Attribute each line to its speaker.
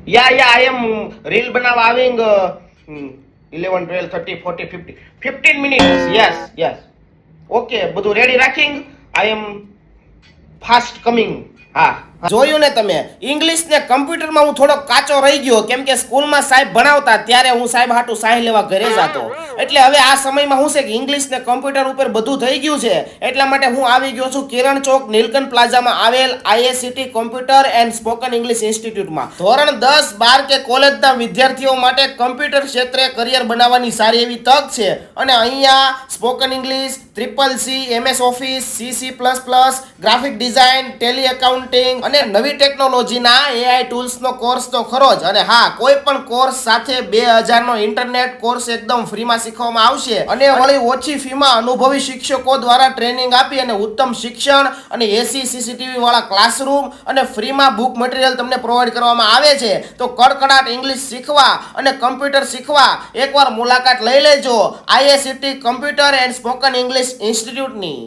Speaker 1: Yeah, I am reel બનાવવા આવિંગ 11, 12, 30, 40, 50, 15 minutes. Yes. Okay, બધું ready રાખીંગ. I am fast coming. હા, જોયું ને તમે, ઇંગ્લિશ ને કમ્પ્યુટરમાં હું થોડો કાચો રહી ગયો, કેમ કે સ્કૂલમાં સાહેબ ભણાવતા ત્યારે હું સાહેબ હાટુ સાહી લેવા ઘરે જતો. એટલે હવે આ સમયમાં હું છે કે ઇંગ્લિશ ને કમ્પ્યુટર ઉપર બધું થઈ ગયું છે, એટલા માટે હું આવી ગયો છું કિરણ ચોક નીલકંઠ પ્લાઝામાં આવેલ આઈએસીટી કોમ્પ્યુટર એન્ડ સ્પોકન ઇંગ્લિશ ઇન્સ્ટિટ્યૂટમાં. ધોરણ 10, 12 કે કોલેજના વિદ્યાર્થીઓ માટે કમ્પ્યુટર ક્ષેત્રે કરિયર બનાવવાની સારી એવી તક છે, અને અહીંયા spoken English, CCC, MS office, CC++, graphic design, Tally accounting અને નવી ટેકનોલોજીના AI ટૂલ્સનો કોર્સ તો ખરો જ. અને હા, કોઈ પણ કોર્સ સાથે 2000 નો ઇન્ટરનેટ કોર્સ એકદમ ફ્રીમાં શીખવવામાં આવશે, અને વળી ઓછી ફીમાં અનુભવી શિક્ષકો દ્વારા ટ્રેનિંગ આપી અને ઉત્તમ શિક્ષણ અને AC CCTV વાળા ક્લાસરૂમ અને ફ્રીમાં બુક મટીરિયલ તમને પ્રોવાઈડ કરવામાં આવે છે. તો કડકડાટ ઇંગ્લિશ શીખવા અને કમ્પ્યુટર શીખવા એકવાર મુલાકાત લઈ લેજો આઈએસીટી કમ્પ્યુટર એન્ડ સ્પોકન ઇંગ્લિશ ઇન્સ્ટિટ્યૂટની.